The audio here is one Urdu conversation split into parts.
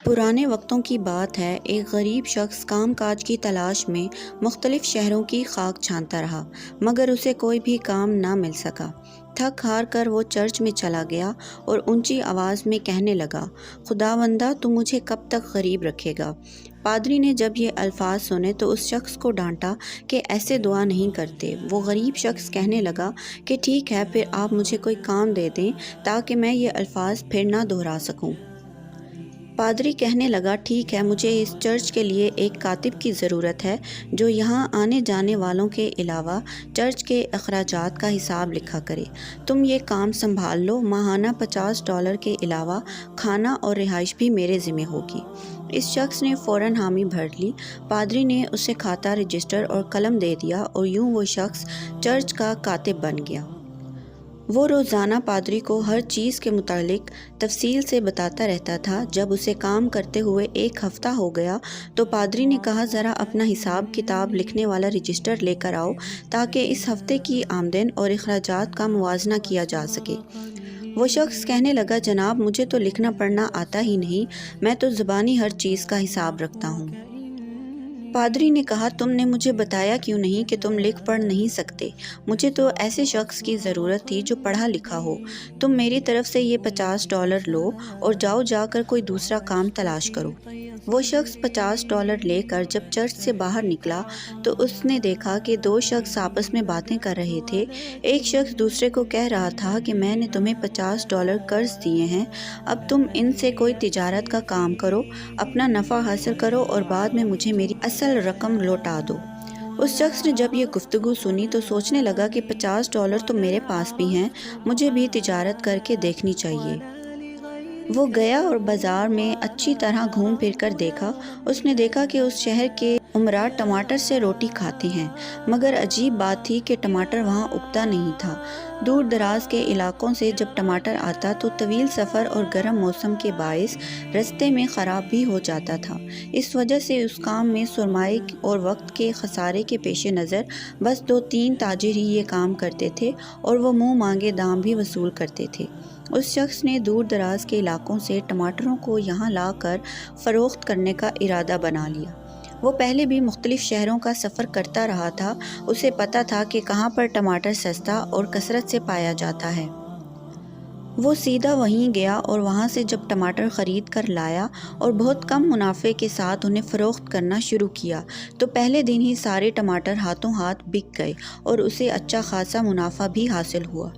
پرانے وقتوں کی بات ہے، ایک غریب شخص کام کاج کی تلاش میں مختلف شہروں کی خاک چھانتا رہا، مگر اسے کوئی بھی کام نہ مل سکا۔ تھک ہار کر وہ چرچ میں چلا گیا اور اونچی آواز میں کہنے لگا، خداوندہ تو مجھے کب تک غریب رکھے گا؟ پادری نے جب یہ الفاظ سنے تو اس شخص کو ڈانٹا کہ ایسے دعا نہیں کرتے۔ وہ غریب شخص کہنے لگا کہ ٹھیک ہے، پھر آپ مجھے کوئی کام دے دیں تاکہ میں یہ الفاظ پھر نہ دہرا سکوں۔ پادری کہنے لگا، ٹھیک ہے، مجھے اس چرچ کے لیے ایک کاتب کی ضرورت ہے جو یہاں آنے جانے والوں کے علاوہ چرچ کے اخراجات کا حساب لکھا کرے۔ تم یہ کام سنبھال لو، ماہانہ $50 کے علاوہ کھانا اور رہائش بھی میرے ذمہ ہوگی۔ اس شخص نے فوراً حامی بھر لی۔ پادری نے اسے کھاتہ، رجسٹر اور قلم دے دیا اور یوں وہ شخص چرچ کا کاتب بن گیا۔ وہ روزانہ پادری کو ہر چیز کے متعلق تفصیل سے بتاتا رہتا تھا۔ جب اسے کام کرتے ہوئے ایک ہفتہ ہو گیا تو پادری نے کہا، ذرا اپنا حساب کتاب لکھنے والا رجسٹر لے کر آؤ تاکہ اس ہفتے کی آمدن اور اخراجات کا موازنہ کیا جا سکے۔ وہ شخص کہنے لگا، جناب مجھے تو لکھنا پڑھنا آتا ہی نہیں، میں تو زبانی ہر چیز کا حساب رکھتا ہوں۔ پادری نے کہا، تم نے مجھے بتایا کیوں نہیں کہ تم لکھ پڑھ نہیں سکتے؟ مجھے تو ایسے شخص کی ضرورت تھی جو پڑھا لکھا ہو۔ تم میری طرف سے یہ $50 لو اور جا کر کوئی دوسرا کام تلاش کرو۔ وہ شخص $50 لے کر جب چرچ سے باہر نکلا تو اس نے دیکھا کہ دو شخص آپس میں باتیں کر رہے تھے۔ ایک شخص دوسرے کو کہہ رہا تھا کہ میں نے تمہیں $50 قرض دیے ہیں، اب تم ان سے کوئی تجارت کا کام کرو، اپنا نفع حاصل کرو اور بعد میں مجھے میری اصل رقم لوٹا دو۔ اس شخص نے جب یہ گفتگو سنی تو سوچنے لگا کہ $50 تو میرے پاس بھی ہیں، مجھے بھی تجارت کر کے دیکھنی چاہیے۔ وہ گیا اور بازار میں اچھی طرح گھوم پھر کر دیکھا۔ اس نے دیکھا کہ اس شہر کے امراء ٹماٹر سے روٹی کھاتے ہیں، مگر عجیب بات تھی کہ ٹماٹر وہاں اگتا نہیں تھا۔ دور دراز کے علاقوں سے جب ٹماٹر آتا تو طویل سفر اور گرم موسم کے باعث رستے میں خراب بھی ہو جاتا تھا۔ اس وجہ سے اس کام میں سرمائے اور وقت کے خسارے کے پیش نظر بس 2-3 تاجر ہی یہ کام کرتے تھے اور وہ منہ مانگے دام بھی وصول کرتے تھے۔ اس شخص نے دور دراز کے علاقوں سے ٹماٹروں کو یہاں لا کر فروخت کرنے کا ارادہ بنا لیا۔ وہ پہلے بھی مختلف شہروں کا سفر کرتا رہا تھا، اسے پتہ تھا کہ کہاں پر ٹماٹر سستا اور کثرت سے پایا جاتا ہے۔ وہ سیدھا وہیں گیا اور وہاں سے جب ٹماٹر خرید کر لایا اور بہت کم منافع کے ساتھ انہیں فروخت کرنا شروع کیا تو پہلے دن ہی سارے ٹماٹر ہاتھوں ہاتھ بک گئے اور اسے اچھا خاصا منافع بھی حاصل ہوا۔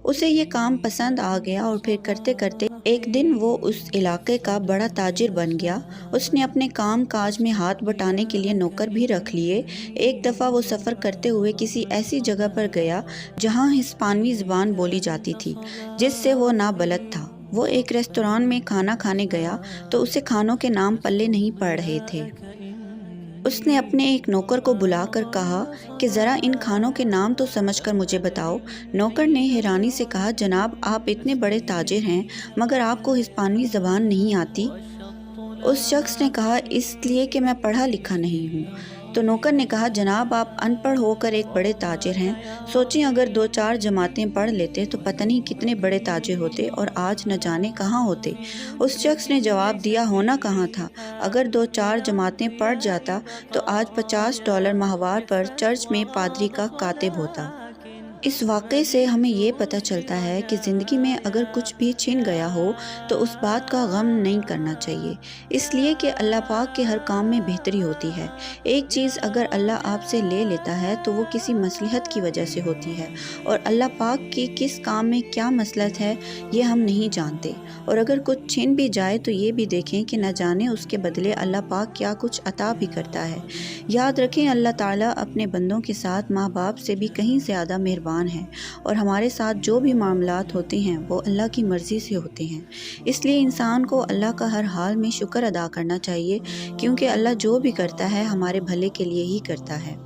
اسے یہ کام پسند آ گیا اور پھر کرتے کرتے ایک دن وہ اس علاقے کا بڑا تاجر بن گیا۔ اس نے اپنے کام کاج میں ہاتھ بٹانے کے لیے نوکر بھی رکھ لیے۔ ایک دفعہ وہ سفر کرتے ہوئے کسی ایسی جگہ پر گیا جہاں ہسپانوی زبان بولی جاتی تھی، جس سے وہ نابلد تھا۔ وہ ایک ریستوران میں کھانا کھانے گیا تو اسے کھانوں کے نام پلے نہیں پڑ رہے تھے۔ اس نے اپنے ایک نوکر کو بلا کر کہا کہ ذرا ان کھانوں کے نام تو سمجھ کر مجھے بتاؤ۔ نوکر نے حیرانی سے کہا، جناب آپ اتنے بڑے تاجر ہیں مگر آپ کو ہسپانوی زبان نہیں آتی؟ اس شخص نے کہا، اس لیے کہ میں پڑھا لکھا نہیں ہوں۔ تو نوکر نے کہا، جناب آپ ان پڑھ ہو کر ایک بڑے تاجر ہیں، سوچیں اگر 2-4 جماعتیں پڑھ لیتے تو پتہ نہیں کتنے بڑے تاجر ہوتے اور آج نہ جانے کہاں ہوتے۔ اس شخص نے جواب دیا، ہونا کہاں تھا، اگر 2-4 جماعتیں پڑھ جاتا تو آج $50 ماہوار پر چرچ میں پادری کا کاتب ہوتا۔ اس واقعے سے ہمیں یہ پتہ چلتا ہے کہ زندگی میں اگر کچھ بھی چھن گیا ہو تو اس بات کا غم نہیں کرنا چاہیے، اس لیے کہ اللہ پاک کے ہر کام میں بہتری ہوتی ہے۔ ایک چیز اگر اللہ آپ سے لے لیتا ہے تو وہ کسی مصلحت کی وجہ سے ہوتی ہے، اور اللہ پاک کی کس کام میں کیا مصلحت ہے یہ ہم نہیں جانتے۔ اور اگر کچھ چھن بھی جائے تو یہ بھی دیکھیں کہ نہ جانے اس کے بدلے اللہ پاک کیا کچھ عطا بھی کرتا ہے۔ یاد رکھیں، اللہ تعالیٰ اپنے بندوں کے ساتھ ماں باپ سے بھی کہیں زیادہ مہربان ہے، اور ہمارے ساتھ جو بھی معاملات ہوتے ہیں وہ اللہ کی مرضی سے ہوتے ہیں۔ اس لیے انسان کو اللہ کا ہر حال میں شکر ادا کرنا چاہیے، کیونکہ اللہ جو بھی کرتا ہے ہمارے بھلے کے لیے ہی کرتا ہے۔